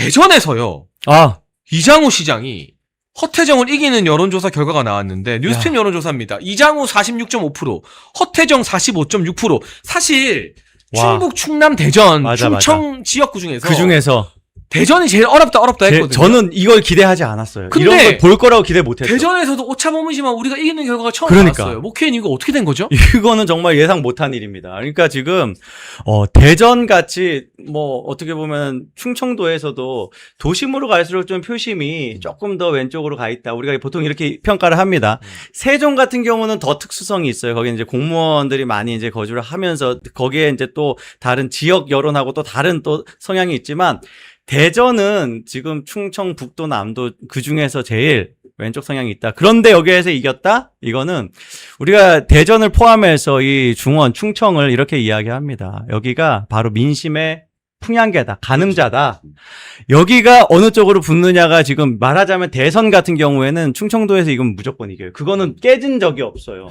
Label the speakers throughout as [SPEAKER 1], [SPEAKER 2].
[SPEAKER 1] 대전에서요. 이장우 시장이 허태정을 이기는 여론조사 결과가 나왔는데 뉴스팀 여론조사입니다. 이장우 46.5%, 허태정 45.6%. 사실 충북, 충남, 대전, 충청 지역구 중에서
[SPEAKER 2] 그 중에서
[SPEAKER 1] 대전이 제일 어렵다 했거든요.
[SPEAKER 2] 저는 이걸 기대하지 않았어요.
[SPEAKER 1] 근데
[SPEAKER 2] 이런 걸 볼 거라고 기대 못했어요.
[SPEAKER 1] 대전에서도 오차범위지만 우리가 이기는 결과가 처음 나왔어요. 목회인 이거 어떻게 된 거죠?
[SPEAKER 2] 이거는 정말 예상 못한 일입니다. 그러니까 지금 대전 같이 뭐 어떻게 보면 충청도에서도 도심으로 갈수록 좀 표심이 조금 더 왼쪽으로 가 있다. 우리가 보통 이렇게 평가를 합니다. 세종 같은 경우는 더 특수성이 있어요. 거기 이제 공무원들이 많이 이제 거주를 하면서 거기에 이제 또 다른 지역 여론하고 또 다른 또 성향이 있지만 대전은 지금 충청, 북도, 남도 그 중에서 제일 왼쪽 성향이 있다. 그런데 여기에서 이겼다? 이거는 우리가 대전을 포함해서 이 중원, 충청을 이렇게 이야기합니다. 여기가 바로 민심의 풍향계다. 가늠자다. 여기가 어느 쪽으로 붙느냐가 지금 말하자면 대선 같은 경우에는 충청도에서 이건 무조건 이겨요. 그거는 깨진 적이 없어요.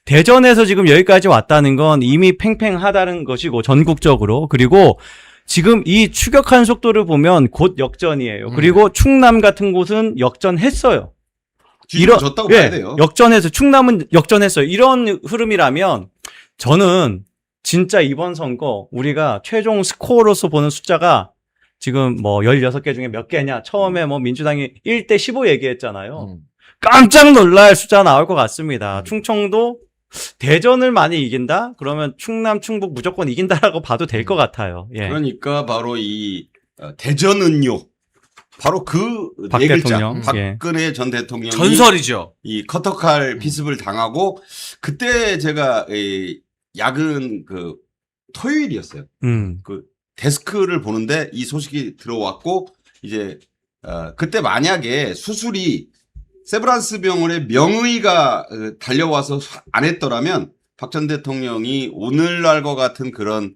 [SPEAKER 2] 대전에서 지금 여기까지 왔다는 건 이미 팽팽하다는 것이고 전국적으로. 그리고 지금 이 추격한 속도를 보면 곧 역전이에요. 그리고 충남 같은 곳은 역전했어요.
[SPEAKER 3] 뒤집어졌다고 봐야 돼요.
[SPEAKER 2] 역전해서 충남은 역전했어요. 이런 흐름이라면 저는 진짜 이번 선거 우리가 최종 스코어로서 보는 숫자가 지금 뭐 16개 중에 몇 개냐. 처음에 뭐 민주당이 1대 15 얘기했잖아요. 깜짝 놀랄 숫자 나올 것 같습니다. 충청도 대전을 많이 이긴다? 그러면 충남, 충북 무조건 이긴다라고 봐도 될 것 같아요. 예.
[SPEAKER 3] 그러니까 바로 이 대전은요. 바로 그
[SPEAKER 2] 박
[SPEAKER 3] 네 글자.
[SPEAKER 2] 대통령.
[SPEAKER 3] 박근혜 전 대통령이
[SPEAKER 1] 전설이죠.
[SPEAKER 3] 이 커터칼 피습을 당하고 그때 제가 야근 그 토요일이었어요. 그 데스크를 보는데 이 소식이 들어왔고 이제 그때 만약에 수술이 세브란스 병원에 명의가 달려와서 안 했더라면 박 전 대통령이 오늘날과 같은 그런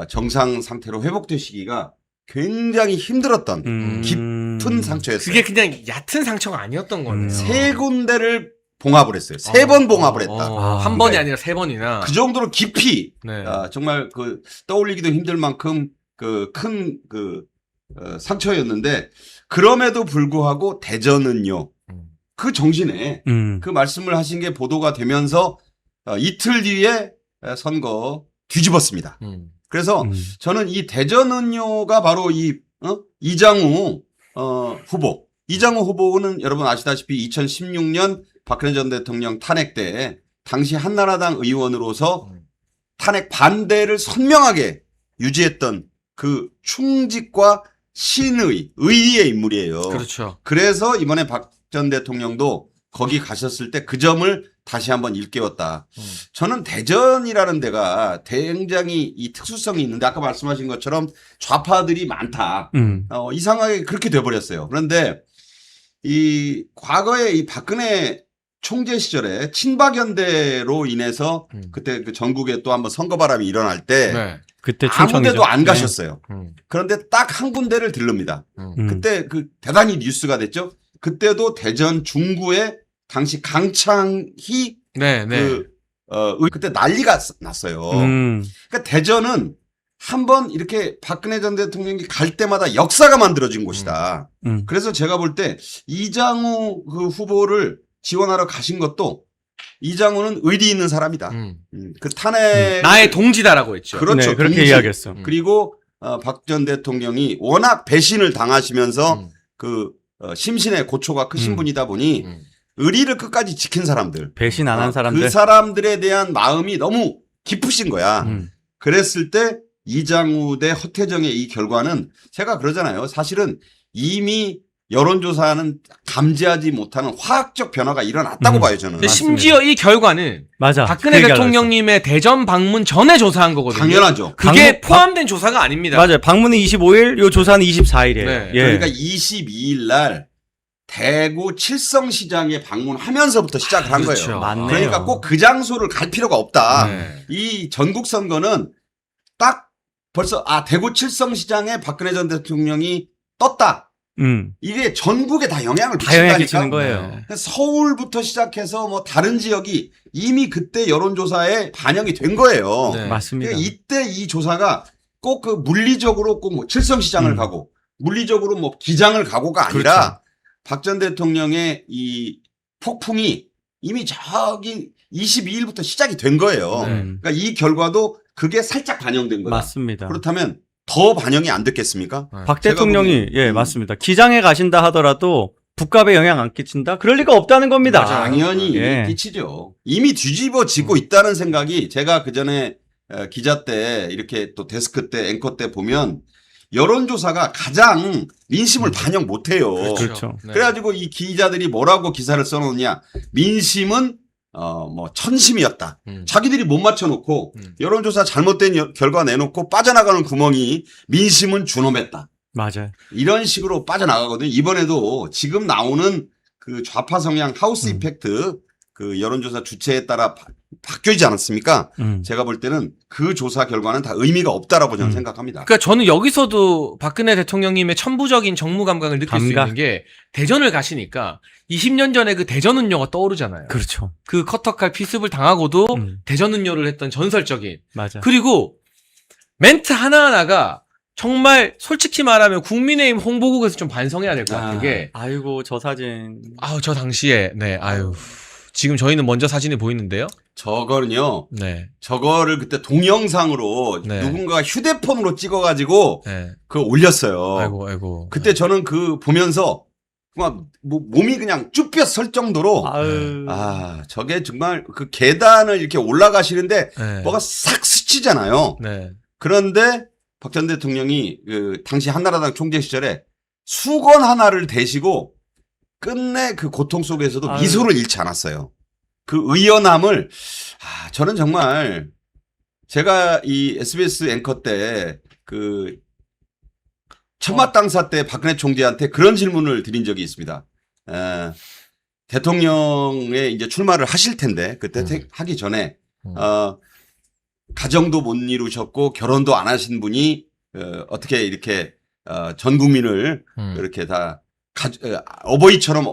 [SPEAKER 3] 정상 상태로 회복되시기가 굉장히 힘들었던 깊은 상처였어요.
[SPEAKER 1] 그게 그냥 얕은 상처가 아니었던 거네요.
[SPEAKER 3] 세 군데를 봉합을 했어요. 세 번 봉합을 했다.
[SPEAKER 1] 한 번이 아니라 세 번이나.
[SPEAKER 3] 그 정도로 깊이
[SPEAKER 1] 네.
[SPEAKER 3] 정말 그 떠올리기도 힘들 만큼 그 큰 상처였는데 그럼에도 불구하고 대전은요. 그 정신에 그 말씀을 하신 게 보도가 되면서 이틀 뒤에 선거 뒤집었습니다. 그래서 저는 이 대전은요가 바로 이장우 후보. 이장우 후보는 여러분 아시다시피 2016년 박근혜 전 대통령 탄핵 때 당시 한나라당 의원으로서 탄핵 반대를 선명하게 유지했던 그 충직과 신의, 의리의 인물이에요.
[SPEAKER 1] 그렇죠.
[SPEAKER 3] 그래서 이번에 박 전 대통령도 거기 가셨을 때 그 점을 다시 한번 일깨웠다. 저는 대전이라는 데가 굉장히 이 특수성이 있는데 아까 말씀하신 것처럼 좌파들이 많다. 이상하게 그렇게 돼버렸어요. 그런데 이 과거에 이 박근혜 총재 시절에 친박연대로 인해서 그때 그 전국에 또 한번 선거바람이 일어날 때
[SPEAKER 1] 네.
[SPEAKER 2] 그때
[SPEAKER 3] 아무 데도 안
[SPEAKER 2] 네.
[SPEAKER 3] 가셨어요. 그런데 딱 한 군데를 들릅니다. 그때 그 대단히 뉴스가 됐죠. 그때도 대전 중구에 당시 강창희 그때 난리가 났어요. 그러니까 대전은 한번 이렇게 박근혜 전 대통령이 갈 때마다 역사가 만들어진 곳이다. 그래서 제가 볼 때 이장우 그 후보를 지원하러 가신 것도 이장우는 의리 있는 사람이다. 그 탄핵
[SPEAKER 1] 나의 동지다라고 했죠.
[SPEAKER 3] 그렇죠.
[SPEAKER 2] 네, 그렇게
[SPEAKER 3] 동지.
[SPEAKER 2] 이야기했어.
[SPEAKER 3] 그리고 박 전 대통령이 워낙 배신을 당하시면서 그 심신의 고초가 크신 분이다 보니 의리를 끝까지 지킨 사람들.
[SPEAKER 2] 배신 안 한 사람들.
[SPEAKER 3] 그 사람들에 대한 마음이 너무 깊으신 거야. 그랬을 때 이장우 대 허태정의 이 결과는 제가 그러잖아요. 사실은 이미 여론조사는 감지하지 못하는 화학적 변화가 일어났다고 봐요, 저는.
[SPEAKER 1] 심지어 이 결과는
[SPEAKER 2] 맞아.
[SPEAKER 1] 박근혜 대통령님의 대전 방문 전에 조사한 거거든요.
[SPEAKER 3] 당연하죠.
[SPEAKER 1] 그게 포함된 조사가 아닙니다.
[SPEAKER 2] 맞아요. 방문은 25일, 요 조사는 24일이에요.
[SPEAKER 1] 네.
[SPEAKER 2] 예.
[SPEAKER 3] 그러니까 22일 날 대구 칠성시장에 방문하면서부터 시작을 한
[SPEAKER 1] 그렇죠.
[SPEAKER 3] 거예요.
[SPEAKER 2] 맞네요.
[SPEAKER 3] 그러니까 꼭 그 장소를 갈 필요가 없다.
[SPEAKER 1] 네.
[SPEAKER 3] 이 전국 선거는 딱 벌써 대구 칠성시장에 박근혜 전 대통령이 떴다. 이게 전국에 다 영향을
[SPEAKER 2] 다 영향 끼치는
[SPEAKER 3] 미친다니까.
[SPEAKER 2] 거예요.
[SPEAKER 3] 서울부터 시작해서 뭐 다른 지역이 이미 그때 여론조사에 반영이 된 거예요.
[SPEAKER 1] 네.
[SPEAKER 2] 맞습니다.
[SPEAKER 3] 그러니까 이때 이 조사가 꼭 그 물리적으로 꼭 뭐 칠성시장을 가고 물리적으로 뭐 기장을 가고가 아니라
[SPEAKER 1] 그렇죠.
[SPEAKER 3] 박 전 대통령의 이 폭풍이 이미 저기 22일부터 시작이 된 거예요.
[SPEAKER 1] 네.
[SPEAKER 3] 그러니까 이 결과도 그게 살짝 반영된 거다.
[SPEAKER 2] 맞습니다.
[SPEAKER 3] 그렇다면 더 반영이 안 됐겠습니까?
[SPEAKER 2] 박
[SPEAKER 3] 제가
[SPEAKER 2] 대통령이
[SPEAKER 3] 보기에는,
[SPEAKER 2] 예 맞습니다. 기장에 가신다 하더라도 북값에 영향 안 끼친다? 그럴 리가 없다는 겁니다.
[SPEAKER 3] 당연히
[SPEAKER 2] 예.
[SPEAKER 3] 끼치죠. 이미 뒤집어지고 있다는 생각이 제가 그 전에 기자 때 이렇게 또 데스크 때 앵커 때 보면 여론조사가 가장 민심을 반영 못해요.
[SPEAKER 2] 그렇죠.
[SPEAKER 1] 네.
[SPEAKER 3] 그래가지고 이 기자들이 뭐라고 기사를 써놓느냐. 민심은 뭐 천심이었다. 자기들이 못 맞춰놓고 여론조사 잘못된 결과 내놓고 빠져나가는 구멍이 민심은 준엄했다.
[SPEAKER 2] 맞아요.
[SPEAKER 3] 이런 식으로 빠져나가거든요. 이번에도 지금 나오는 그 좌파 성향 하우스 이펙트 그 여론조사 주체에 따라 바뀌지 않았습니까? 제가 볼 때는 그 조사 결과는 다 의미가 없다라고 저는 생각합니다.
[SPEAKER 1] 그러니까 저는 여기서도 박근혜 대통령님의 천부적인 정무 감각을 느낄 수 있는 게 대전을 가시니까 20년 전에 그 대전은요가 떠오르잖아요.
[SPEAKER 2] 그렇죠.
[SPEAKER 1] 그 커터칼 피습을 당하고도 대전은요를 했던 전설적인.
[SPEAKER 2] 맞아.
[SPEAKER 1] 그리고 멘트 하나하나가 정말 솔직히 말하면 국민의힘 홍보국에서 좀 반성해야 될 것 같은 게
[SPEAKER 2] 아이고 저 사진.
[SPEAKER 1] 아우 저 당시에 네 아유 지금 저희는 먼저 사진이 보이는데요.
[SPEAKER 3] 저거는요.
[SPEAKER 1] 네.
[SPEAKER 3] 저거를 그때 동영상으로
[SPEAKER 1] 네.
[SPEAKER 3] 누군가 휴대폰으로 찍어가지고
[SPEAKER 1] 네.
[SPEAKER 3] 그거 올렸어요.
[SPEAKER 1] 아이고.
[SPEAKER 3] 그때 저는 그 보면서 막 몸이 그냥 쭈뼛 설 정도로
[SPEAKER 2] 아유.
[SPEAKER 3] 저게 정말 그 계단을 이렇게 올라가시는데
[SPEAKER 1] 네.
[SPEAKER 3] 뭐가 싹 스치잖아요.
[SPEAKER 1] 네.
[SPEAKER 3] 그런데 박 전 대통령이 그 당시 한나라당 총재 시절에 수건 하나를 대시고 끝내 그 고통 속에서도
[SPEAKER 2] 아유.
[SPEAKER 3] 미소를 잃지 않았어요. 그 의연함을 저는 정말 제가 이 SBS 앵커 때 그 천마땅사 때 박근혜 총재한테 그런 질문을 드린 적이 있습니다. 대통령에 이제 출마를 하실 텐데 그때 하기 전에 가정도 못 이루셨고 결혼도 안 하신 분이 어떻게 이렇게 전 국민을 이렇게 다 어버이처럼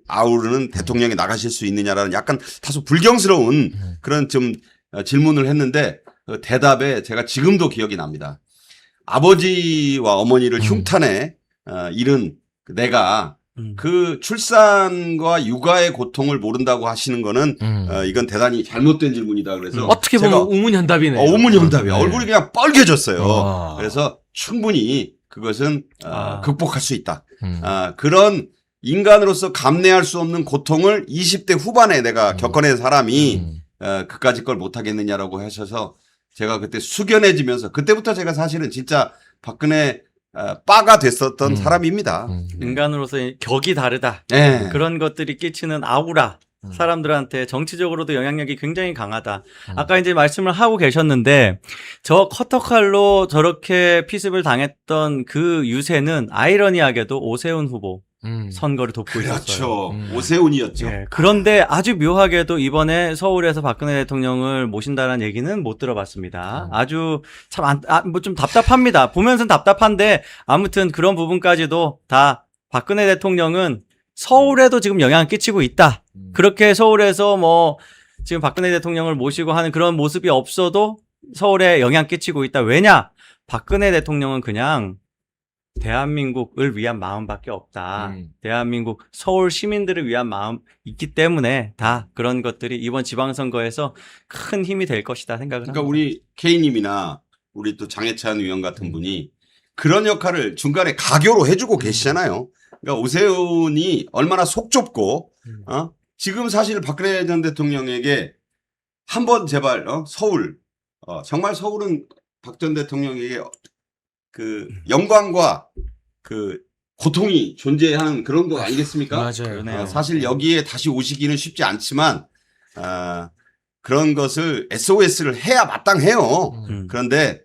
[SPEAKER 3] 아우르는 대통령이 나가실 수 있느냐라는 약간 다소 불경스러운 그런 좀 질문을 했는데 대답에 제가 지금도 기억이 납니다. 아버지와 어머니를 흉탄에 잃은 내가 그 출산과 육아의 고통을 모른다고 하시는 거는 이건 대단히 잘못된 질문이다. 그래서
[SPEAKER 1] 어떻게 보면 우문현답이네요.
[SPEAKER 3] 우문현답이야.
[SPEAKER 1] 네.
[SPEAKER 3] 얼굴이 그냥 빨개졌어요. 그래서 충분히 그것은 극복할 수 있다. 그런 인간으로서 감내할 수 없는 고통을 20대 후반에 내가 겪어낸 사람이 그까짓 걸 못하겠느냐라고 하셔서 제가 그때 숙연해지면서 그때부터 제가 사실은 진짜 박근혜 빠가 됐었던 사람입니다.
[SPEAKER 2] 인간으로서의 격이 다르다.
[SPEAKER 3] 네.
[SPEAKER 2] 그런 것들이 끼치는 아우라. 사람들한테 정치적으로도 영향력이 굉장히 강하다. 아까 이제 말씀을 하고 계셨는데 저 커터칼로 저렇게 피습을 당했던 그 유세는 아이러니하게도 오세훈 후보 선거를 돕고 있었어요.
[SPEAKER 3] 그렇죠. 오세훈이었죠.
[SPEAKER 2] 예, 그런데 아주 묘하게도 이번에 서울에서 박근혜 대통령을 모신다는 얘기는 못 들어봤습니다. 아주 참 뭐 좀 답답합니다. 보면서는 답답한데 아무튼 그런 부분까지도 다 박근혜 대통령은 서울에도 지금 영향을 끼치고 있다. 그렇게 서울에서 뭐 지금 박근혜 대통령을 모시고 하는 그런 모습이 없어도 서울에 영향 끼치고 있다. 왜냐? 박근혜 대통령은 그냥 대한민국을 위한 마음밖에 없다. 대한민국 서울 시민들을 위한 마음 있기 때문에 다 그런 것들이 이번 지방선거에서 큰 힘이 될 것이다 생각을
[SPEAKER 3] 그러니까
[SPEAKER 2] 합니다.
[SPEAKER 3] 우리 K님이나 우리 또 장해찬 의원 같은 분이 그런 역할을 중간에 가교로 해주고 계시잖아요. 그러니까 오세훈이 얼마나 속 좁고 지금 사실 박근혜 전 대통령에게 한번 제발 서울 정말 서울은 박 전 대통령에게 그 영광과 그 고통이 존재하는 그런 거 아니겠습니까?
[SPEAKER 1] 맞아요.
[SPEAKER 2] 그러네요.
[SPEAKER 3] 사실 여기에 다시 오시기는 쉽지 않지만 그런 것을 SOS를 해야 마땅해요. 그런데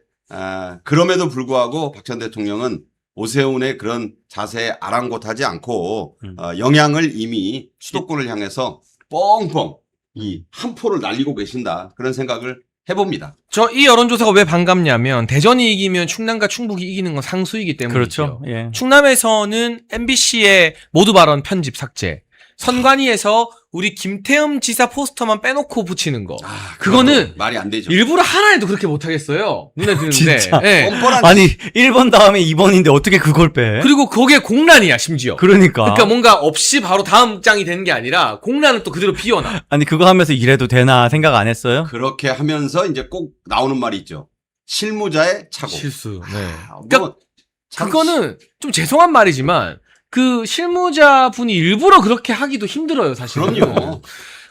[SPEAKER 3] 그럼에도 불구하고 박 전 대통령은 오세훈의 그런 자세에 아랑곳하지 않고 영향을 이미 수도권을 향해서 뻥뻥 이 한 포를 날리고 계신다. 그런 생각을 해봅니다.
[SPEAKER 1] 저 이 여론조사가 왜 반갑냐면 대전이 이기면 충남과 충북이 이기는 건 상수이기 때문이죠.
[SPEAKER 2] 그렇죠. 예.
[SPEAKER 1] 충남에서는 MBC의 모두 발언 편집 삭제, 선관위에서 우리 김태흠 지사 포스터만 빼놓고 붙이는 거.
[SPEAKER 3] 그거는 말이 안 되죠.
[SPEAKER 1] 일부러 하나에도 그렇게 못하겠어요. 눈에 드는데.
[SPEAKER 2] 진짜.
[SPEAKER 1] 예.
[SPEAKER 3] 뻔뻔한
[SPEAKER 2] 아니 1번 다음에 2번인데 어떻게 그걸 빼?
[SPEAKER 1] 그리고 거기에 공란이야 심지어.
[SPEAKER 2] 그러니까
[SPEAKER 1] 뭔가 없이 바로 다음 장이 되는 게 아니라 공란은 또 그대로 비워놔.
[SPEAKER 2] 아니 그거 하면서 이래도 되나 생각 안 했어요?
[SPEAKER 3] 그렇게 하면서 이제 꼭 나오는 말이 있죠. 실무자의 착오.
[SPEAKER 1] 실수. 네.
[SPEAKER 3] 그러니까
[SPEAKER 1] 그거는 좀 죄송한 말이지만 그 실무자 분이 일부러 그렇게 하기도 힘들어요, 사실.
[SPEAKER 3] 그럼요.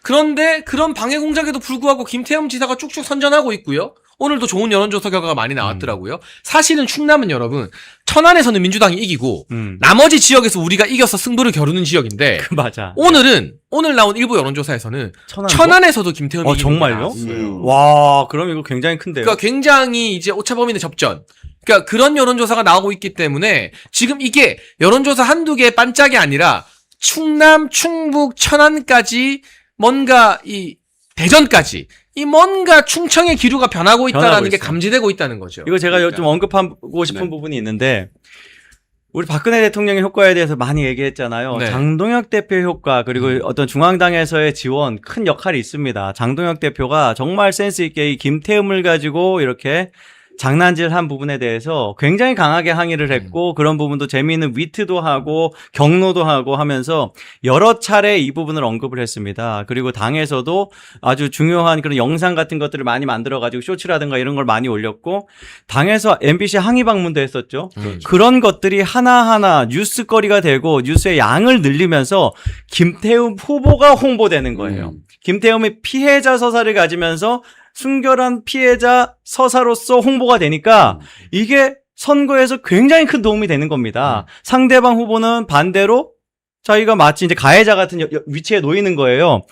[SPEAKER 1] 그런데 그런 방해 공작에도 불구하고 김태흠 지사가 쭉쭉 선전하고 있고요. 오늘도 좋은 여론조사 결과가 많이 나왔더라고요. 사실은 충남은 여러분 천안에서는 민주당이 이기고 나머지 지역에서 우리가 이겨서 승부를 겨루는 지역인데
[SPEAKER 2] 맞아.
[SPEAKER 1] 오늘 나온 일부 여론조사에서는 천안에서도 김태흠이 이기는
[SPEAKER 2] 정말요?
[SPEAKER 1] 나왔어요.
[SPEAKER 2] 와, 그럼 이거 굉장히 큰데요.
[SPEAKER 1] 그러니까 굉장히 이제 오차범위의 접전. 그러니까 그런 여론조사가 나오고 있기 때문에 지금 이게 여론조사 한두 개의 반짝이 아니라 충남, 충북, 천안까지 뭔가 이 대전까지 이 뭔가 충청의 기류가 변하고 있다라는 게
[SPEAKER 2] 있어요.
[SPEAKER 1] 감지되고 있다는 거죠.
[SPEAKER 2] 이거 제가
[SPEAKER 3] 그러니까.
[SPEAKER 2] 좀 언급하고 싶은
[SPEAKER 3] 네.
[SPEAKER 2] 부분이 있는데 우리 박근혜 대통령의 효과에 대해서 많이 얘기했잖아요.
[SPEAKER 1] 네.
[SPEAKER 2] 장동혁 대표 효과 그리고 어떤 중앙당에서의 지원 큰 역할이 있습니다. 장동혁 대표가 정말 센스 있게 이 김태흠을 가지고 이렇게 장난질한 부분에 대해서 굉장히 강하게 항의를 했고 그런 부분도 재미있는 위트도 하고 경로도 하고 하면서 여러 차례 이 부분을 언급을 했습니다. 그리고 당에서도 아주 중요한 그런 영상 같은 것들을 많이 만들어가지고 쇼츠라든가 이런 걸 많이 올렸고 당에서 MBC 항의 방문도 했었죠. 그런 것들이 하나하나 뉴스거리가 되고 뉴스의 양을 늘리면서 김태흠 후보가 홍보되는 거예요. 김태흠의 피해자 서사를 가지면서 순결한 피해자 서사로서 홍보가 되니까 이게 선거에서 굉장히 큰 도움이 되는 겁니다. 상대방 후보는 반대로 자기가 마치 이제 가해자 같은 위치에 놓이는 거예요.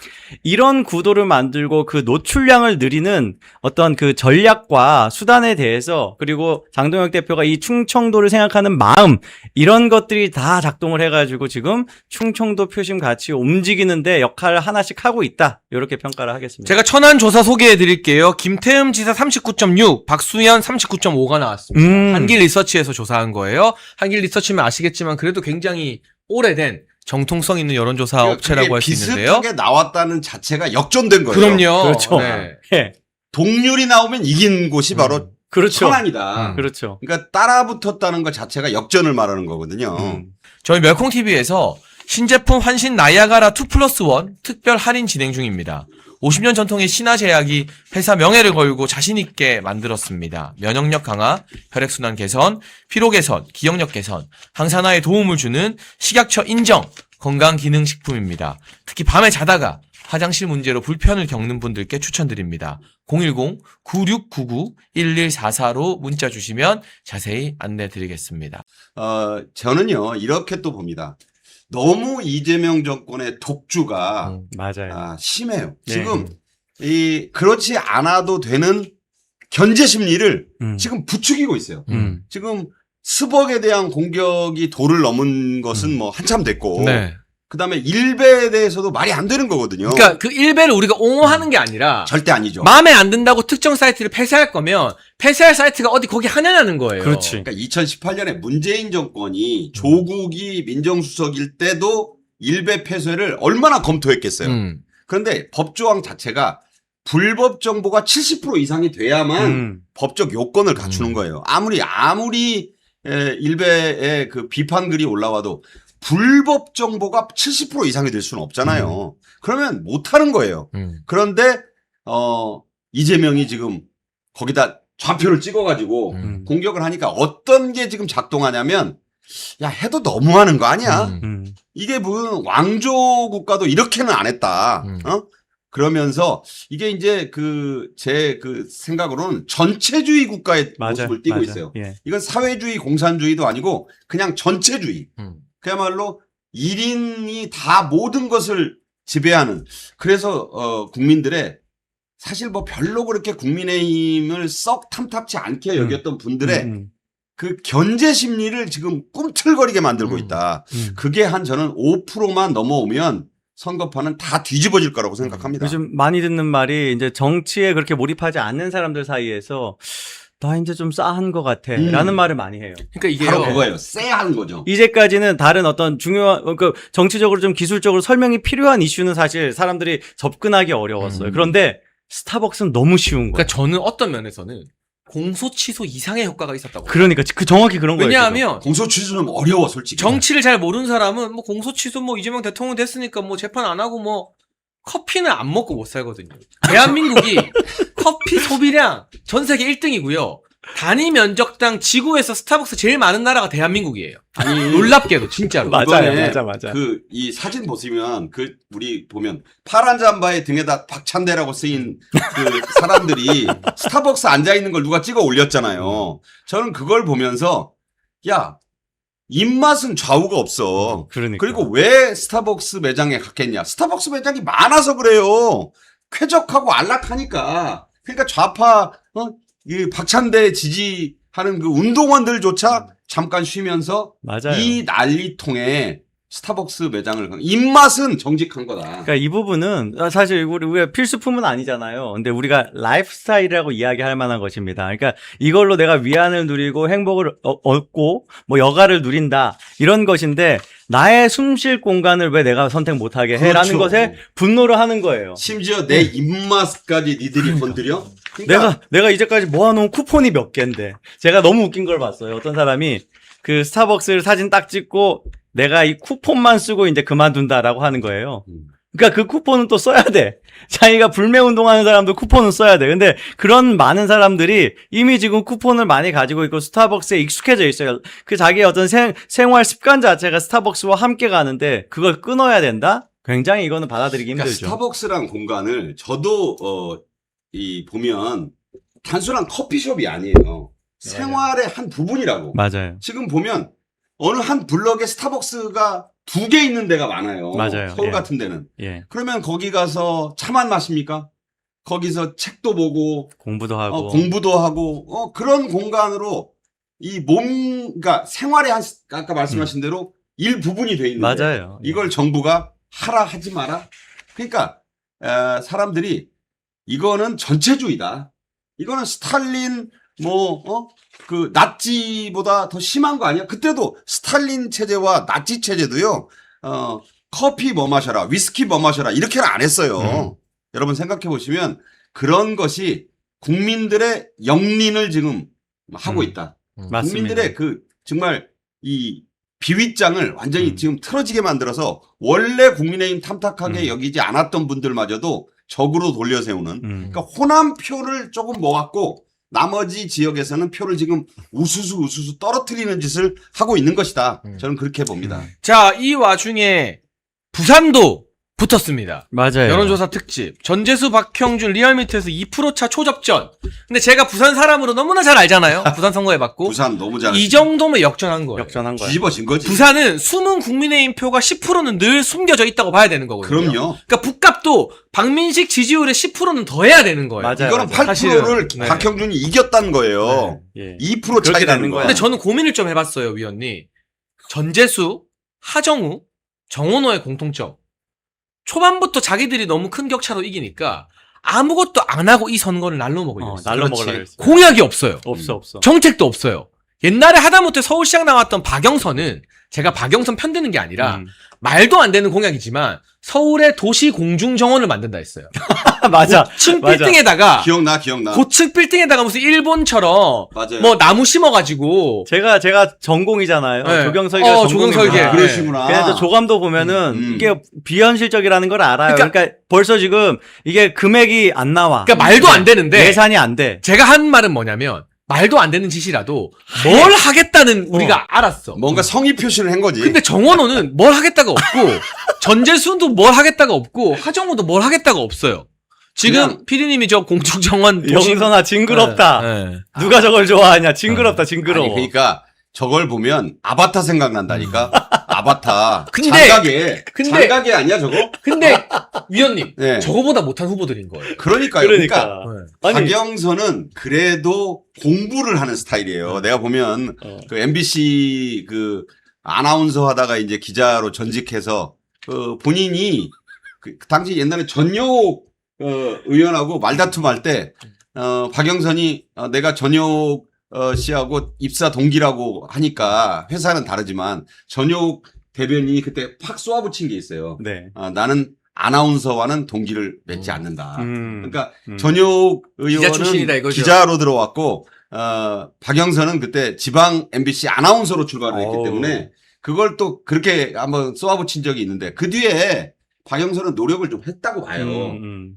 [SPEAKER 2] 이런 구도를 만들고 그 노출량을 늘리는 어떤 그 전략과 수단에 대해서 그리고 장동혁 대표가 이 충청도를 생각하는 마음 이런 것들이 다 작동을 해가지고 지금 충청도 표심 같이 움직이는데 역할을 하나씩 하고 있다. 이렇게 평가를 하겠습니다.
[SPEAKER 1] 제가 천안 조사 소개해 드릴게요. 김태흠 지사 39.6, 박수현 39.5가 나왔습니다. 한길 리서치에서 조사한 거예요. 한길 리서치면 아시겠지만 그래도 굉장히 오래된 정통성 있는 여론조사 업체라고 할 수 있는데요.
[SPEAKER 3] 비슷하게 나왔다는 자체가 역전된 거예요.
[SPEAKER 1] 그럼요.
[SPEAKER 2] 그렇죠.
[SPEAKER 1] 네.
[SPEAKER 2] 예.
[SPEAKER 3] 동률이 나오면 이긴 곳이 바로
[SPEAKER 2] 그렇죠.
[SPEAKER 3] 천안이다.
[SPEAKER 2] 그렇죠.
[SPEAKER 3] 그러니까 따라붙었다는 것 자체가 역전을 말하는 거거든요.
[SPEAKER 1] 저희 멸콩TV에서 신제품 환신 나이아가라 2+1 특별 할인 진행 중입니다. 50년 전통의 신화제약이 회사 명예를 걸고 자신있게 만들었습니다. 면역력 강화, 혈액순환 개선, 피로 개선, 기억력 개선, 항산화에 도움을 주는 식약처 인정 건강기능식품입니다. 특히 밤에 자다가 화장실 문제로 불편을 겪는 분들께 추천드립니다. 010-9699-1144로 문자 주시면 자세히 안내 드리겠습니다.
[SPEAKER 3] 저는요, 이렇게 또 봅니다. 너무 이재명 정권의 독주가
[SPEAKER 2] 맞아요.
[SPEAKER 3] 심해요.
[SPEAKER 2] 네.
[SPEAKER 3] 지금 그렇지 않아도 되는 견제 심리를 지금 부추기고 있어요. 지금 스벅에 대한 공격이 도를 넘은 것은 뭐 한참 됐고
[SPEAKER 1] 네.
[SPEAKER 3] 그다음에 일베에 대해서도 말이 안 되는 거거든요.
[SPEAKER 1] 그러니까 그 일배를 우리가 옹호하는 게 아니라
[SPEAKER 3] 절대 아니죠.
[SPEAKER 1] 마음에 안 든다고 특정 사이트를 폐쇄할 거면 폐쇄할 사이트가 어디 거기 하냐는 거예요.
[SPEAKER 2] 그렇지.
[SPEAKER 3] 그러니까 2018년에 문재인 정권이 조국이 민정수석일 때도 일베 폐쇄를 얼마나 검토했겠어요. 그런데 법조항 자체가 불법 정보가 70% 이상이 돼야만 법적 요건을 갖추는 거예요. 아무리 일베의 그 비판 글이 올라와도 불법 정보가 70% 이상이 될 수는 없잖아요. 그러면 못 하는 거예요. 그런데 이재명이 지금 거기다 좌표를 찍어가지고 공격을 하니까 어떤 게 지금 작동하냐면 야 해도 너무하는 거 아니야? 이게 무슨 왕조 국가도 이렇게는 안 했다. 그러면서 이게 이제 제 생각으로는 전체주의 국가의 모습을 띠고 있어요.
[SPEAKER 2] 예.
[SPEAKER 3] 이건 사회주의 공산주의도 아니고 그냥 전체주의. 그야말로 1인이 다 모든 것을 지배하는. 그래서 국민들의 사실 뭐 별로 그렇게 국민의힘을 썩 탐탁치 않게 여겼던 분들의 그 견제 심리를 지금 꿈틀거리게 만들고 있다. 그게 저는 5%만 넘어오면 선거판은 다 뒤집어질 거라고 생각합니다.
[SPEAKER 2] 요즘 많이 듣는 말이 이제 정치에 그렇게 몰입하지 않는 사람들 사이에서 나 이제 좀 싸한 것 같아. 라는 말을 많이 해요.
[SPEAKER 1] 그러니까 이게요.
[SPEAKER 3] 바로 그거예요. 쎄한 거죠.
[SPEAKER 2] 이제까지는 다른 어떤 중요한, 정치적으로 좀 기술적으로 설명이 필요한 이슈는 사실 사람들이 접근하기 어려웠어요. 그런데 스타벅스는 너무 쉬운 거예요.
[SPEAKER 1] 그러니까 저는 어떤 면에서는 공소 취소 이상의 효과가 있었다고.
[SPEAKER 2] 그러니까 정확히 그런 거예요.
[SPEAKER 1] 왜냐하면
[SPEAKER 3] 공소 취소는 어려워 솔직히.
[SPEAKER 1] 정치를 잘 모르는 사람은 뭐 공소 취소 뭐 이재명 대통령 됐으니까 뭐 재판 안 하고 뭐 커피는 안 먹고 못 살거든요. 대한민국이 커피 소비량 전 세계 1등이고요. 단위 면적당 지구에서 스타벅스 제일 많은 나라가 대한민국이에요.
[SPEAKER 3] 아니
[SPEAKER 1] 놀랍게도 진짜로.
[SPEAKER 3] 이번에
[SPEAKER 2] 맞아.
[SPEAKER 3] 이 사진 보시면 우리 보면 파란 잠바에 등에다 박찬대라고 쓰인 그 사람들이 스타벅스 앉아 있는 걸 누가 찍어 올렸잖아요. 저는 그걸 보면서 야 입맛은 좌우가 없어.
[SPEAKER 2] 그러니까.
[SPEAKER 3] 그리고 왜 스타벅스 매장에 갔겠냐? 스타벅스 매장이 많아서 그래요. 쾌적하고 안락하니까. 그러니까 좌파 이 박찬대 지지하는 그 운동원들조차 잠깐 쉬면서
[SPEAKER 2] 맞아요.
[SPEAKER 3] 이 난리통에 스타벅스 매장을 입맛은 정직한 거다.
[SPEAKER 2] 그러니까 이 부분은 사실 우리가 필수품은 아니잖아요. 근데 우리가 라이프스타일이라고 이야기할 만한 것입니다. 그러니까 이걸로 내가 위안을 누리고 행복을 얻고 뭐 여가를 누린다 이런 것인데 나의 숨쉴 공간을 왜 내가 선택 못하게 해라는
[SPEAKER 3] 그렇죠.
[SPEAKER 2] 것에 분노를 하는 거예요.
[SPEAKER 3] 심지어 내 입맛까지 니들이 건드려? 그러니까
[SPEAKER 2] 내가 이제까지 모아놓은 쿠폰이 몇 개인데 제가 너무 웃긴 걸 봤어요. 어떤 사람이 그 스타벅스 사진 딱 찍고 내가 이 쿠폰만 쓰고 이제 그만둔다라고 하는 거예요. 그러니까 그 쿠폰은 또 써야 돼. 자기가 불매 운동하는 사람도 쿠폰은 써야 돼. 근데 그런 많은 사람들이 이미 지금 쿠폰을 많이 가지고 있고 스타벅스에 익숙해져 있어요. 그 자기의 어떤 생활 습관 자체가 스타벅스와 함께 가는데 그걸 끊어야 된다? 굉장히 이거는 받아들이기 힘들죠.
[SPEAKER 3] 그러니까 스타벅스란 공간을 저도 보면 단순한 커피숍이 아니에요. 생활의 한 부분이라고.
[SPEAKER 2] 맞아요.
[SPEAKER 3] 지금 보면 어느 한 블럭에 스타벅스가 2개 있는 데가 많아요.
[SPEAKER 2] 맞아요.
[SPEAKER 3] 서울
[SPEAKER 2] 예.
[SPEAKER 3] 같은 데는.
[SPEAKER 2] 예.
[SPEAKER 3] 그러면 거기 가서 차만 마십니까? 거기서 책도 보고
[SPEAKER 2] 공부도 하고.
[SPEAKER 3] 공부도 하고 그런 공간으로 그러니까 생활의 아까 말씀하신 대로 일부분이 돼 있는 거예요.
[SPEAKER 2] 맞아요.
[SPEAKER 3] 이걸 정부가 하라 하지 마라. 그러니까 사람들이 이거는 전체주의다. 이거는 스탈린 그 나치보다 더 심한 거 아니야? 그때도 스탈린 체제와 나치 체제도요. 커피 뭐 마셔라, 위스키 뭐 마셔라 이렇게는 안 했어요. 여러분 생각해 보시면 그런 것이 국민들의 영린을 지금 하고 있다.
[SPEAKER 2] 맞습니다.
[SPEAKER 3] 국민들의 정말 이 비윗장을 완전히 지금 틀어지게 만들어서 원래 국민의힘 탐탁하게 여기지 않았던 분들마저도 적으로 돌려세우는 그러니까 호남표를 조금 모았고 나머지 지역에서는 표를 지금 우수수 떨어뜨리는 짓을 하고 있는 것이다. 저는 그렇게 봅니다.
[SPEAKER 1] 자, 이 와중에 부산도 붙었습니다.
[SPEAKER 2] 맞아요.
[SPEAKER 1] 여론조사 특집. 전재수, 박형준, 리얼미터에서 2%차 초접전. 근데 제가 부산 사람으로 너무나 잘 알잖아요. 부산 선거해봤고.
[SPEAKER 3] 부산 너무 잘했어.
[SPEAKER 1] 이 정도면 역전한 거예요.
[SPEAKER 2] 역전한 거예요.
[SPEAKER 3] 뒤집어진 거지.
[SPEAKER 1] 부산은 숨은 국민의힘 표가 10%는 늘 숨겨져 있다고 봐야 되는 거거든요.
[SPEAKER 3] 그럼요.
[SPEAKER 1] 그러니까 북값도 박민식 지지율의 10%는 더 해야 되는 거예요.
[SPEAKER 2] 맞아요.
[SPEAKER 3] 이거는
[SPEAKER 2] 맞아요.
[SPEAKER 3] 8%를
[SPEAKER 1] 네.
[SPEAKER 3] 박형준이 이겼다는 거예요.
[SPEAKER 2] 예.
[SPEAKER 3] 2% 차이
[SPEAKER 2] 그렇게
[SPEAKER 3] 나는
[SPEAKER 2] 되는
[SPEAKER 3] 거야.
[SPEAKER 1] 근데 저는 고민을 좀 해봤어요, 위원님. 전재수, 하정우, 정원호의 공통점. 초반부터 자기들이 너무 큰 격차로 이기니까 아무것도 안 하고 이 선거를 날로 먹으려고 했어요.
[SPEAKER 2] 날로
[SPEAKER 3] 그렇지.
[SPEAKER 2] 먹으려고 했어요.
[SPEAKER 1] 공약이 없어요.
[SPEAKER 2] 없어.
[SPEAKER 1] 정책도 없어요. 옛날에 하다못해 서울시장 나왔던 박영선은 제가 박영선 편드는 게 아니라 말도 안 되는 공약이지만 서울의 도시 공중 정원을 만든다 했어요.
[SPEAKER 2] 맞아.
[SPEAKER 1] 고층
[SPEAKER 2] 맞아.
[SPEAKER 1] 빌딩에다가
[SPEAKER 3] 기억나.
[SPEAKER 1] 고층 빌딩에다가 무슨 일본처럼
[SPEAKER 3] 맞아요.
[SPEAKER 1] 뭐 나무 심어가지고
[SPEAKER 2] 제가 전공이잖아요.
[SPEAKER 1] 네.
[SPEAKER 2] 조경설계가
[SPEAKER 1] 조경설계.
[SPEAKER 2] 전공이구나.
[SPEAKER 3] 그러시구나.
[SPEAKER 2] 그래서 조감도 보면은 이게 비현실적이라는 걸 알아요.
[SPEAKER 1] 그러니까-
[SPEAKER 2] 그러니까 벌써 지금 이게 금액이 안 나와.
[SPEAKER 1] 그러니까 말도 안 되는데
[SPEAKER 2] 예산이 안 돼.
[SPEAKER 1] 제가 한 말은 뭐냐면 말도 안 되는 짓이라도 뭘 하겠다는 우리가 알았어.
[SPEAKER 3] 뭔가 성의 표시를 한 거지.
[SPEAKER 1] 근데 정원호는 뭘 하겠다가 없고 전재수도 뭘 하겠다가 없고 하정우도 뭘 하겠다가 없어요. 지금
[SPEAKER 3] 그냥-
[SPEAKER 1] 피디님이 저 공중정원
[SPEAKER 2] 영선아 징그럽다.
[SPEAKER 1] 네.
[SPEAKER 2] 누가 저걸 좋아하냐? 징그럽다. 징그러워.
[SPEAKER 3] 아니, 그러니까 저걸 보면 아바타 생각난다니까. 아바타.
[SPEAKER 1] 근데-
[SPEAKER 3] 장각에 아니야 저거?
[SPEAKER 1] 근데 위원님
[SPEAKER 3] 네.
[SPEAKER 1] 저거보다 못한 후보들인 거예요.
[SPEAKER 3] 그러니까요. 그러니까
[SPEAKER 1] 네.
[SPEAKER 2] 아니,
[SPEAKER 3] 박영선은 그래도 공부를 하는 스타일이에요. 내가 보면 그 MBC 그 아나운서 하다가 이제 기자로 전직해서 본인이 그 당시 옛날에 전효 의원하고 말다툼할 때 박영선이 내가 전효 씨하고 입사 동기라고 하니까 회사는 다르지만 전효 대변인이 그때 팍 쏘아붙인 게 있어요.
[SPEAKER 2] 네.
[SPEAKER 3] 나는 아나운서와는 동기를 맺지 않는다.
[SPEAKER 2] 음.
[SPEAKER 3] 그러니까 전효
[SPEAKER 1] 기자 출신이다,
[SPEAKER 3] 의원은
[SPEAKER 1] 이거죠.
[SPEAKER 3] 기자로 들어왔고 박영선은 그때 지방 MBC 아나운서로 출발을 했기
[SPEAKER 2] 오.
[SPEAKER 3] 때문에 그걸 또 그렇게 한번 쏘아붙인 적이 있는데 그 뒤에 박영선은 노력을 좀 했다고 봐요.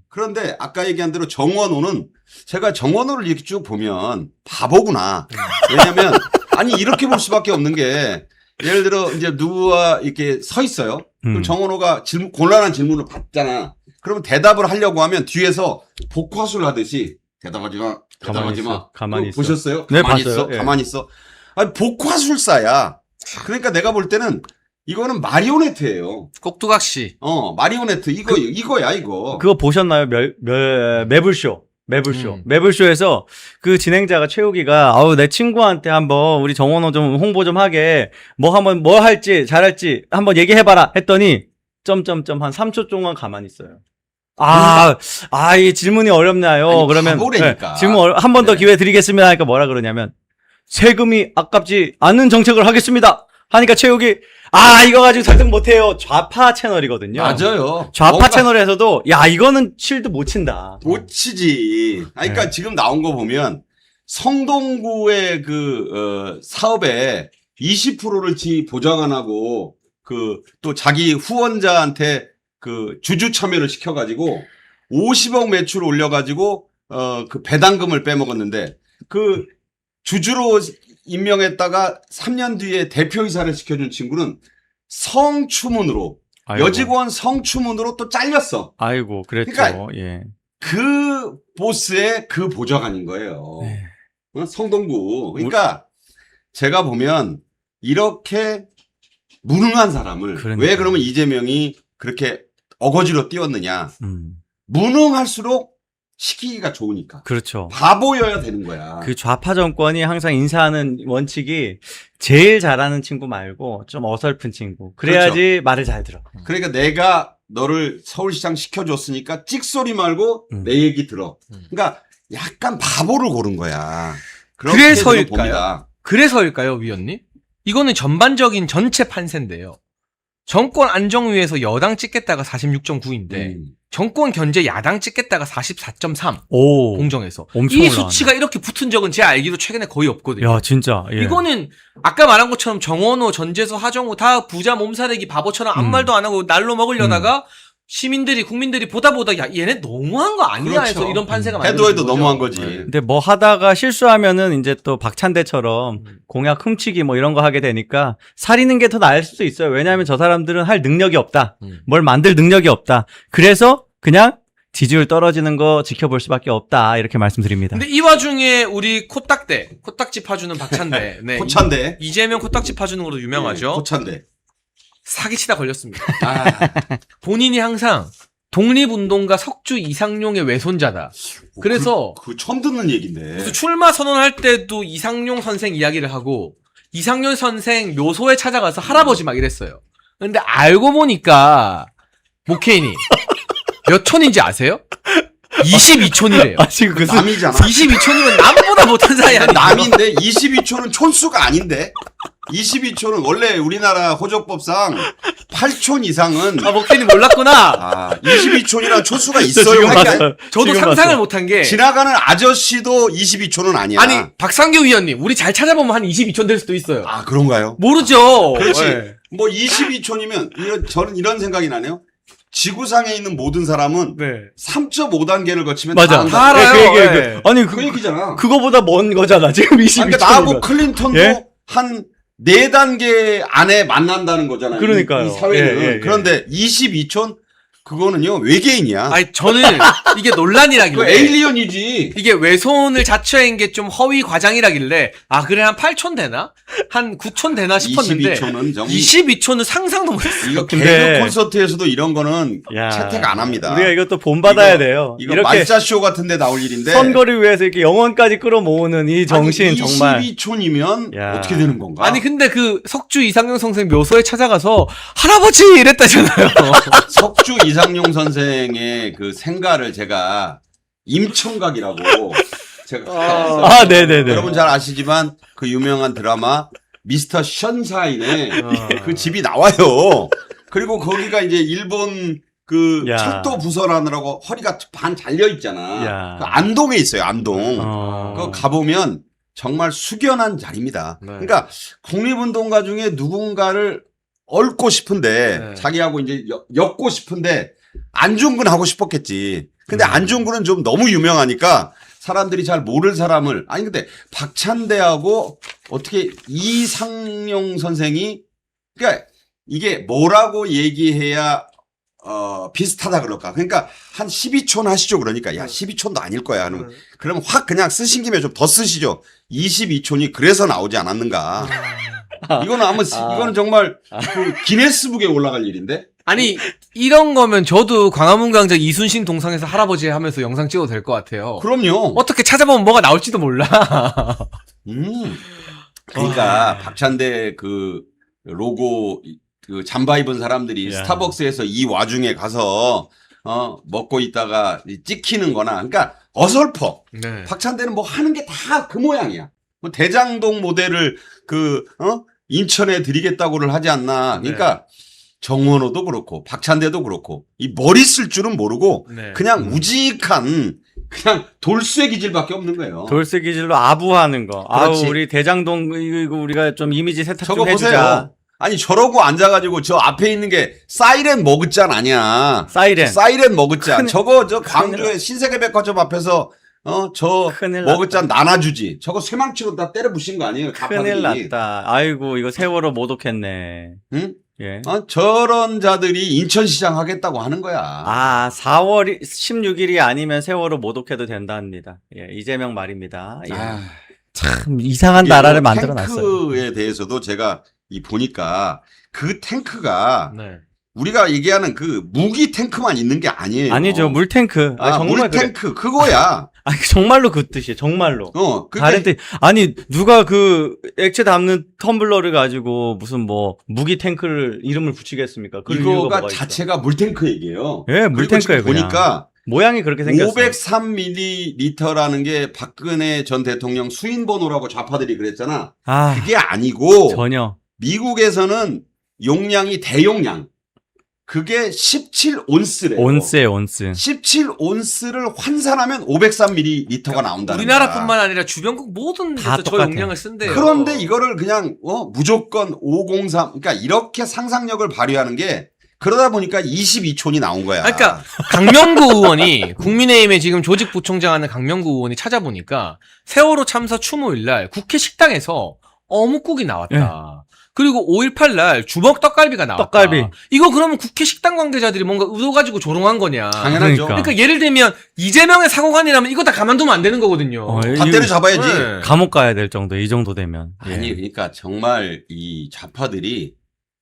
[SPEAKER 3] 그런데 아까 얘기한 대로 정원호는 제가 정원호를 이렇게 쭉 보면 바보구나. 왜냐면 아니 이렇게 볼 수밖에 없는 게 예를 들어 이제 누구와 이렇게 서 있어요. 그럼 정원호가 곤란한 질문을 받잖아. 그러면 대답을 하려고 하면 뒤에서 복화술 하듯이 대답하지 마. 대답하지 마.
[SPEAKER 2] 가만히
[SPEAKER 3] 그거
[SPEAKER 2] 있어.
[SPEAKER 3] 보셨어요?
[SPEAKER 2] 네,
[SPEAKER 3] 가만히
[SPEAKER 2] 봤어요.
[SPEAKER 3] 있어.
[SPEAKER 2] 예.
[SPEAKER 3] 가만히 있어. 아니 복화술사야. 그러니까 내가 볼 때는 이거는 마리오네트예요.
[SPEAKER 1] 꼭두각시.
[SPEAKER 3] 마리오네트 이거야 이거.
[SPEAKER 2] 그거 보셨나요? 매불쇼. 매불쇼에서 그 진행자가 최욱이가 내 친구한테 한번 우리 정원호 좀 홍보 좀 하게 뭐 할지 잘할지 한번 얘기해봐라 했더니 점점점 한 3초 동안 가만히 있어요. 이 질문이 어렵나요?
[SPEAKER 3] 아니,
[SPEAKER 2] 그러면
[SPEAKER 3] 바보라니까.
[SPEAKER 2] 질문 한 번 더
[SPEAKER 3] 네.
[SPEAKER 2] 기회 드리겠습니다 하니까 뭐라 그러냐면 세금이 아깝지 않은 정책을 하겠습니다 하니까 최욱이 이거 가지고 설득 못해요. 좌파 채널이거든요.
[SPEAKER 3] 맞아요.
[SPEAKER 2] 좌파
[SPEAKER 3] 뭔가
[SPEAKER 2] 채널에서도 이거는 실드 못 친다.
[SPEAKER 3] 못 치지. 그러니까
[SPEAKER 2] 네.
[SPEAKER 3] 지금 나온 거 보면 성동구의 사업에 20%를 보장 안 하고 또 자기 후원자한테 주주 참여를 시켜가지고 50억 매출 올려가지고 배당금을 빼먹었는데 주주로 임명했다가 3년 뒤에 대표이사를 시켜준 친구는 성추문으로 여직원 성추문으로 또 잘렸어.
[SPEAKER 2] 아이고, 그랬죠.
[SPEAKER 3] 그러니까
[SPEAKER 2] 예.
[SPEAKER 3] 그 보스의 그 보좌관인 거예요.
[SPEAKER 2] 네.
[SPEAKER 3] 성동구. 그러니까 제가 보면 이렇게 무능한 사람을
[SPEAKER 2] 그러니까요.
[SPEAKER 3] 왜 그러면 이재명이 그렇게 어거지로 띄웠느냐.
[SPEAKER 2] 음.
[SPEAKER 3] 무능할수록 시키기가 좋으니까.
[SPEAKER 2] 그렇죠.
[SPEAKER 3] 바보여야 되는 거야.
[SPEAKER 2] 그 좌파 정권이 항상 인사하는 원칙이 제일 잘하는 친구 말고 좀 어설픈 친구. 그래야지 말을 잘 들어.
[SPEAKER 3] 그러니까 내가 너를 서울시장 시켜줬으니까 찍소리 말고 내 얘기 들어. 그러니까 약간 바보를 고른 거야. 그렇게
[SPEAKER 1] 그래서일까요?
[SPEAKER 3] 저는 봅니다.
[SPEAKER 1] 그래서일까요, 위원님? 이거는 전반적인 전체 판세인데요. 정권 안정 위해서 여당 찍겠다가 46.9인데 정권 견제 야당 찍겠다가 44.3
[SPEAKER 2] 오.
[SPEAKER 1] 공정에서
[SPEAKER 2] 엄청
[SPEAKER 1] 이
[SPEAKER 2] 올라가네.
[SPEAKER 1] 수치가 이렇게 붙은 적은 제 알기로 최근에 거의 없거든요.
[SPEAKER 2] 야, 진짜. 예.
[SPEAKER 1] 이거는 아까 말한 것처럼 정원호, 전재수, 하정우 다 부자 몸살애기 바보처럼 아무 말도 안 하고 날로 먹으려다가 시민들이 국민들이 보다 야 얘네 너무한 거 아니야
[SPEAKER 3] 그렇죠.
[SPEAKER 1] 해서 이런 판세가
[SPEAKER 3] 해도
[SPEAKER 1] 만들어진 거죠.
[SPEAKER 3] 너무한 거지.
[SPEAKER 1] 네.
[SPEAKER 2] 근데 뭐 하다가 실수하면은 이제 또 박찬대처럼 공약 훔치기 뭐 이런 거 하게 되니까 사리는 게 더 나을 수도 있어요. 왜냐하면 저 사람들은 할 능력이 없다. 뭘 만들 능력이 없다. 그래서 그냥 지지율 떨어지는 거 지켜볼 수밖에 없다. 이렇게 말씀드립니다.
[SPEAKER 1] 근데 이 와중에 우리 코딱지 파주는 박찬대, 네,
[SPEAKER 3] 고찬대.
[SPEAKER 1] 이재명 코딱지 파주는 걸로 유명하죠.
[SPEAKER 3] 고찬대.
[SPEAKER 1] 사기치다 걸렸습니다.
[SPEAKER 3] 아,
[SPEAKER 1] 본인이 항상 독립운동가 석주 이상용의 외손자다. 그래서
[SPEAKER 3] 처음 듣는 얘기인데.
[SPEAKER 1] 무슨 출마 선언할 때도 이상용 선생 이야기를 하고 이상용 선생 묘소에 찾아가서 할아버지 막 이랬어요. 근데 알고 보니까 목회인이 몇 촌인지 아세요? 22촌이래요.
[SPEAKER 2] 지금 그
[SPEAKER 3] 남이잖아.
[SPEAKER 1] 22촌이면 남보다 못한 사이 아니에요?
[SPEAKER 3] 남인데 22초는 촌수가 아닌데 22초는 원래 우리나라 호적법상 8촌 이상은
[SPEAKER 1] 목회인이 몰랐구나.
[SPEAKER 3] 22촌이라는 촌수가 있어요.
[SPEAKER 2] 지금
[SPEAKER 3] 그러니까
[SPEAKER 2] 봤어요.
[SPEAKER 1] 저도
[SPEAKER 2] 지금
[SPEAKER 1] 상상을
[SPEAKER 2] 봤어요.
[SPEAKER 1] 못한 게
[SPEAKER 3] 지나가는 아저씨도 22초는 아니야.
[SPEAKER 1] 아니 박상규 위원님 우리 잘 찾아보면 한 22촌 될 수도 있어요.
[SPEAKER 3] 그런가요?
[SPEAKER 1] 모르죠.
[SPEAKER 3] 그렇지.
[SPEAKER 1] 네.
[SPEAKER 3] 뭐 22촌이면 저는 이런 생각이 나네요. 지구상에 있는 모든 사람은
[SPEAKER 1] 네.
[SPEAKER 3] 3.5단계를 거치면
[SPEAKER 2] 맞아.
[SPEAKER 3] 다
[SPEAKER 1] 다 알아요.
[SPEAKER 2] 그 얘기,
[SPEAKER 1] 네.
[SPEAKER 2] 아니
[SPEAKER 3] 그 얘기잖아.
[SPEAKER 2] 그거보다 먼 거잖아. 지금 22초.
[SPEAKER 3] 그러니까 나하고 클린턴도
[SPEAKER 2] 예?
[SPEAKER 3] 한 4단계 안에 만난다는 거잖아요.
[SPEAKER 2] 그러니까요.
[SPEAKER 3] 이 사회는.
[SPEAKER 2] 예.
[SPEAKER 3] 그런데 22촌 그거는요 외계인이야.
[SPEAKER 1] 아니 저는 이게 논란이라길래
[SPEAKER 3] 그 에일리언이지.
[SPEAKER 1] 이게 외손을 자처한 게 좀 허위 과장이라길래 그래 한 8촌 되나? 한 9촌 되나 싶었는데
[SPEAKER 3] 22촌은
[SPEAKER 1] 22촌은 상상도 못했어요.
[SPEAKER 3] 이거
[SPEAKER 2] 근데-
[SPEAKER 3] 개그 콘서트에서도 이런 거는
[SPEAKER 2] 야,
[SPEAKER 3] 채택 안 합니다.
[SPEAKER 2] 우리가 이것도 본받아야
[SPEAKER 3] 이거-
[SPEAKER 2] 돼요.
[SPEAKER 3] 이거
[SPEAKER 2] 이렇게
[SPEAKER 3] 말자쇼 같은 데 나올 일인데
[SPEAKER 2] 선거를 위해서 이렇게 영원까지 끌어모으는 이 정신 정말.
[SPEAKER 3] 22촌이면
[SPEAKER 2] 야.
[SPEAKER 3] 어떻게 되는 건가?
[SPEAKER 1] 아니 근데 그 석주 이상용 선생 묘소에 찾아가서 할아버지 이랬다잖아요.
[SPEAKER 3] 석주 이상용 선생의 그 생가를 제가 임청각이라고 제가 갔다 왔어요.
[SPEAKER 2] 네네네.
[SPEAKER 3] 여러분 잘 아시지만 그 유명한 드라마 미스터 션샤인에 그 집이 나와요. 그리고 거기가 이제 일본 그
[SPEAKER 2] 야.
[SPEAKER 3] 철도 부설하느라고 허리가 반 잘려 있잖아.
[SPEAKER 2] 야.
[SPEAKER 3] 그 안동에 있어요. 안동.
[SPEAKER 2] 어.
[SPEAKER 3] 그거 가보면 정말 숙연한 자리입니다.
[SPEAKER 1] 네.
[SPEAKER 3] 그러니까 독립운동가 중에 누군가를 얽고 싶은데
[SPEAKER 1] 네.
[SPEAKER 3] 자기하고 이제 엮고 싶은데 안중근 하고 싶었겠지. 근데 안중근은 좀 너무 유명하니까 사람들이 잘 모를 사람을 아니 근데 박찬대하고 어떻게 이상용 선생이 그러니까 이게 뭐라고 얘기해야 비슷하다 그럴까? 그러니까 한 12촌 하시죠. 그러니까 야 12촌도 아닐 거야. 그러면 확 그냥 쓰신 김에 좀 더 쓰시죠. 22촌이 그래서 나오지 않았는가? 이거는 정말 그 기네스북에 올라갈 일인데.
[SPEAKER 1] 아니 이런 거면 저도 광화문 광장 이순신 동상에서 할아버지 하면서 영상 찍어도 될 것 같아요.
[SPEAKER 3] 그럼요.
[SPEAKER 1] 어떻게 찾아보면 뭐가 나올지도 몰라.
[SPEAKER 3] 그러니까 박찬대 그 로고 그 잠바 입은 사람들이
[SPEAKER 2] 야.
[SPEAKER 3] 스타벅스에서 이 와중에 가서 먹고 있다가 찍히는 거나 그러니까 어설퍼.
[SPEAKER 1] 네.
[SPEAKER 3] 박찬대는 뭐 하는 게 다 그 모양이야. 뭐 대장동 모델을 인천에 드리겠다고를 하지 않나. 그러니까 정원호도 그렇고 박찬대도 그렇고 이 머리 쓸 줄은 모르고
[SPEAKER 1] 네.
[SPEAKER 3] 그냥 우직한 그냥 돌쇠 기질밖에 없는 거예요.
[SPEAKER 2] 돌쇠 기질로 아부하는 거.
[SPEAKER 3] 그렇지.
[SPEAKER 2] 아우 우리 대장동 이거 우리가 좀 이미지 세탁
[SPEAKER 3] 저거
[SPEAKER 2] 좀 해주자.
[SPEAKER 3] 보세요. 아니 저러고 앉아가지고 저 앞에 있는 게 사이렌 머그잔 아니야.
[SPEAKER 2] 사이렌.
[SPEAKER 3] 머그잔. 저거 저 광주의 신세계백화점 앞에서 저
[SPEAKER 2] 큰일
[SPEAKER 3] 머그잔 나눠주지. 저거 쇠망치로 다 때려 부신 거 아니에요?
[SPEAKER 2] 큰일
[SPEAKER 3] 가파들이.
[SPEAKER 2] 났다. 아이고 이거 세월호 모독했네.
[SPEAKER 3] 응?
[SPEAKER 2] 예.
[SPEAKER 3] 저런 자들이 인천시장 하겠다고 하는 거야.
[SPEAKER 2] 4월 16일이 아니면 세월호 모독해도 된답니다. 예, 이재명 말입니다. 예. 참 이상한
[SPEAKER 3] 이게
[SPEAKER 2] 나라를
[SPEAKER 3] 뭐
[SPEAKER 2] 만들어 놨어요.
[SPEAKER 3] 탱크에 대해서도 제가 보니까 그 탱크가
[SPEAKER 1] 네.
[SPEAKER 3] 우리가 얘기하는 그 무기 탱크만 있는 게 아니에요.
[SPEAKER 2] 아니죠, 물탱크. 정말 그래.
[SPEAKER 3] 물탱크 그거야.
[SPEAKER 2] 정말로 그 뜻이에요, 정말로. 다른 뜻. 아니, 누가 그 액체 담는 텀블러를 가지고 무슨 뭐 무기 탱크를 이름을 붙이겠습니까? 그 이유가
[SPEAKER 3] 이거가
[SPEAKER 2] 뭐가 있어?
[SPEAKER 3] 자체가 물탱크 얘기예요.
[SPEAKER 2] 예,
[SPEAKER 3] 그리고
[SPEAKER 2] 물탱크예요,
[SPEAKER 3] 지금
[SPEAKER 2] 그냥.
[SPEAKER 3] 보니까
[SPEAKER 2] 모양이 그렇게 생겼어요.
[SPEAKER 3] 503ml라는 게 박근혜 전 대통령 수인 번호라고 좌파들이 그랬잖아.
[SPEAKER 2] 아,
[SPEAKER 3] 그게 아니고
[SPEAKER 2] 전혀.
[SPEAKER 3] 미국에서는 용량이 대용량. 그게 17온스래요.
[SPEAKER 2] 온스에 온스.
[SPEAKER 3] 17온스를 환산하면 503ml가 나온다.
[SPEAKER 1] 우리나라뿐만 아니라 주변국 모든
[SPEAKER 2] 다
[SPEAKER 1] 데서 저
[SPEAKER 2] 똑같아요.
[SPEAKER 1] 용량을 쓴대요.
[SPEAKER 3] 그런데 이거를 그냥 무조건 503 그러니까 이렇게 상상력을 발휘하는 게 그러다 보니까 22촌이 나온 거야.
[SPEAKER 1] 그러니까 강명구 의원이 국민의힘에 지금 조직 부총장하는 강명구 의원이 찾아보니까 세월호 참사 추모일 날 국회 식당에서 어묵국이 나왔다. 그리고 5.18 날 주먹 떡갈비가 나왔다.
[SPEAKER 2] 떡갈비.
[SPEAKER 1] 이거 그러면 국회 식당 관계자들이 뭔가 의도 가지고 조롱한 거냐.
[SPEAKER 3] 당연하죠.
[SPEAKER 1] 그러니까 예를 들면 이재명의 사고관이라면 이거 다 가만두면 안 되는 거거든요.
[SPEAKER 3] 다 때려잡아야지.
[SPEAKER 1] 네.
[SPEAKER 2] 감옥 가야 될 정도, 이 정도 되면. 예.
[SPEAKER 3] 아니 그러니까 정말 이 좌파들이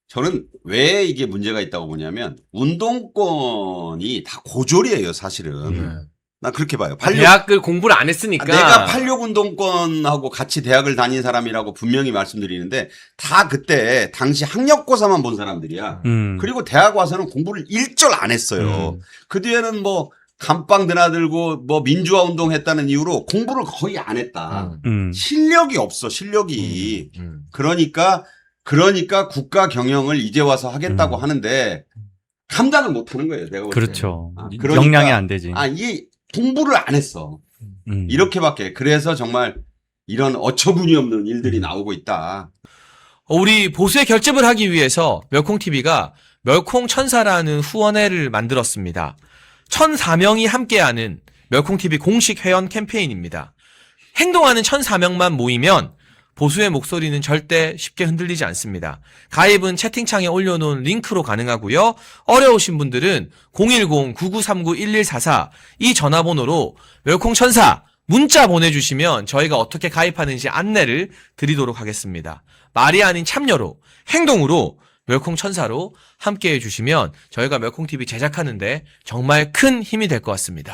[SPEAKER 3] 저는 왜 이게 문제가 있다고 보냐면 운동권이 다 고졸이에요 사실은. 난 그렇게 봐요.
[SPEAKER 1] 대학을 공부를 안 했으니까.
[SPEAKER 3] 내가 86 운동권하고 같이 대학을 다닌 사람이라고 분명히 말씀드리는데 다 그때 당시 학력고사만 본 사람들이야. 그리고 대학 와서는 공부를 일절 안 했어요. 그 뒤에는 뭐 감방 드나들고 뭐 민주화 운동했다는 이유로 공부를 거의 안 했다. 실력이 없어 실력이. 그러니까 국가 경영을 이제 와서 하겠다고 하는데 감당을 못 하는 거예요. 내가 볼 때.
[SPEAKER 2] 그렇죠.
[SPEAKER 3] 그러니까,
[SPEAKER 2] 역량이 안 되지.
[SPEAKER 3] 이게 공부를 안 했어. 이렇게밖에. 그래서 정말 이런 어처구니 없는 일들이 나오고 있다.
[SPEAKER 1] 우리 보수의 결집을 하기 위해서 멸콩TV가 멸콩천사라는 후원회를 만들었습니다. 1,004명이 함께하는 멸콩TV 공식 회원 캠페인입니다. 행동하는 1,004명만 모이면 보수의 목소리는 절대 쉽게 흔들리지 않습니다. 가입은 채팅창에 올려놓은 링크로 가능하고요. 어려우신 분들은 010-9939-1144 이 전화번호로 멸콩천사 문자 보내주시면 저희가 어떻게 가입하는지 안내를 드리도록 하겠습니다. 말이 아닌 참여로 행동으로 멸콩천사로 함께해 주시면 저희가 멸콩TV 제작하는데 정말 큰 힘이 될 것 같습니다.